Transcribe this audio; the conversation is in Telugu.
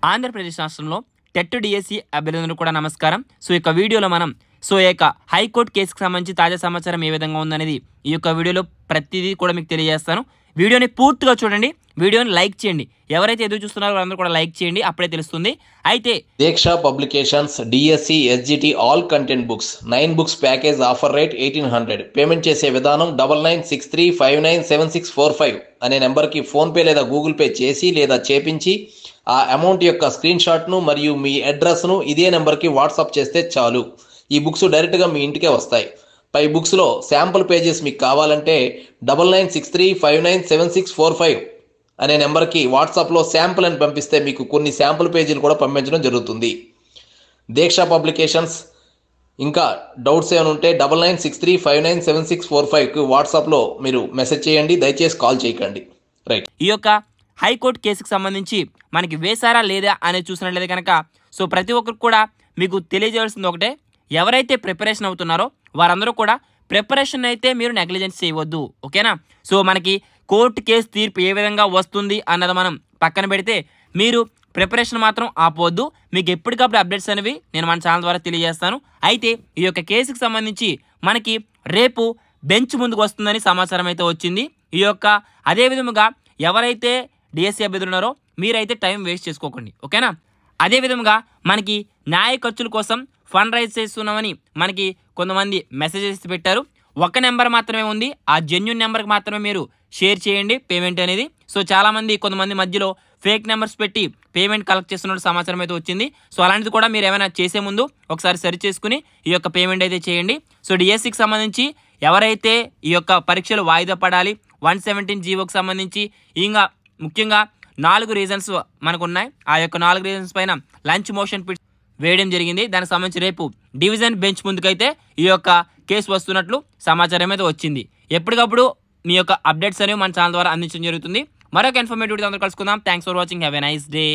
ఆంధ్రప్రదేశ్ రాష్ట్రంలో టెట్ డిఎస్సి అభ్యర్థులకు కూడా నమస్కారం. సో ఈ యొక్క వీడియోలో మనం హైకోర్టు కేసుకు సంబంధించి తాజా సమాచారం ఏ విధంగా ఉందనేది ఈ యొక్క వీడియోలో ప్రతిదీ కూడా మీకు తెలియజేస్తాను. వీడియోని పూర్తిగా చూడండి, వీడియోని లైక్ చేయండి. ఎవరైతే ఎదురు చూస్తున్నారో వాళ్ళందరూ కూడా లైక్ చేయండి, అప్పుడే తెలుస్తుంది. అయితే Deeksha publications DSC SGT all content books 9 books package offer rate 1800. Payment చేసే విధానం 9963597645 అనే నెంబర్కి ఫోన్పే లేదా గూగుల్ పే చేసి లేదా చేపించి ఆ అమౌంట్ యొక్క స్క్రీన్ షాట్ను మరియు మీ అడ్రస్ను ఇదే నెంబర్కి వాట్సాప్ చేస్తే చాలు. ఈ బుక్స్ డైరెక్ట్గా మీ ఇంటికే వస్తాయి. పై బుక్స్లో శాంపుల్ పేజెస్ మీకు కావాలంటే 9963597645 అనే నెంబర్కి వాట్సాప్లో శాంపుల్ అని పంపిస్తే మీకు కొన్ని శాంపుల్ పేజీలు కూడా పంపించడం జరుగుతుంది. దీక్ష పబ్లికేషన్స్ ఇంకా డౌట్స్ ఏమైనా ఉంటే 9963597645కి వాట్సాప్లో మీరు మెసేజ్ చేయండి, దయచేసి కాల్ చేయకండి. రైట్. ఈ యొక్క హైకోర్టు కేసుకు సంబంధించి మనకి వేశారా లేదా అనేది చూసినట్లయితే కనుక ప్రతి ఒక్కరు కూడా మీకు తెలియజేయాల్సింది ఒకటే, ఎవరైతే ప్రిపరేషన్ అవుతున్నారో వారందరూ కూడా ప్రిపరేషన్ అయితే మీరు నెగ్లిజెన్స్ చేయవద్దు, ఓకేనా. మనకి కోర్టు కేసు తీర్పు ఏ విధంగా వస్తుంది అన్నది మనం పక్కన పెడితే మీరు ప్రిపరేషన్ మాత్రం ఆపవద్దు. మీకు ఎప్పటికప్పుడు అప్డేట్స్ అనేవి నేను మన ఛానల్ ద్వారా తెలియజేస్తాను. అయితే ఈ యొక్క కేసుకు సంబంధించి మనకి రేపు బెంచ్ ముందుకు వస్తుందని సమాచారం అయితే వచ్చింది. అదే విధముగా ఎవరైతే డిఎస్సి అభ్యర్థులు ఉన్నారో మీరైతే టైం వేస్ట్ చేసుకోకండి, ఓకేనా. అదే విధముగా మనకి న్యాయ ఖర్చుల కోసం ఫండ్ రైజ్ చేస్తున్నామని మనకి కొంతమంది మెసేజెస్ పెట్టారు. ఒక నెంబర్ మాత్రమే ఉంది, ఆ జెన్యూన్ నెంబర్కి మాత్రమే మీరు షేర్ చేయండి పేమెంట్ అనేది. చాలామంది కొంతమంది మధ్యలో ఫేక్ నెంబర్స్ పెట్టి పేమెంట్ కలెక్ట్ చేస్తున్నట్టు సమాచారం అయితే వచ్చింది. అలాంటిది కూడా మీరు ఏమైనా చేసే ముందు ఒకసారి సరి చేసుకుని ఈ యొక్క పేమెంట్ అయితే చేయండి. డిఎస్సికి సంబంధించి ఎవరైతే ఈ యొక్క పరీక్షలు వాయిదా పడాలి 117 జీవోకి సంబంధించి ఇంకా ముఖ్యంగా 4 రీజన్స్ మనకు ఉన్నాయి. ఆ యొక్క 4 రీజన్స్ పైన లంచ్ మోషన్ వేయడం జరిగింది. దానికి సంబంధించి రేపు డివిజన్ బెంచ్ ముందుకైతే ఈ యొక్క కేసు వస్తున్నట్లు సమాచారం అయితే వచ్చింది. ఎప్పటికప్పుడు మీ యొక్క అప్డేట్స్ అనేవి మన ఛానల్ ద్వారా అందించడం జరుగుతుంది. మరొక ఇన్ఫర్మేటివ్ అందరూ కలుసుకుందాం. Thanks for watching. Have a nice day.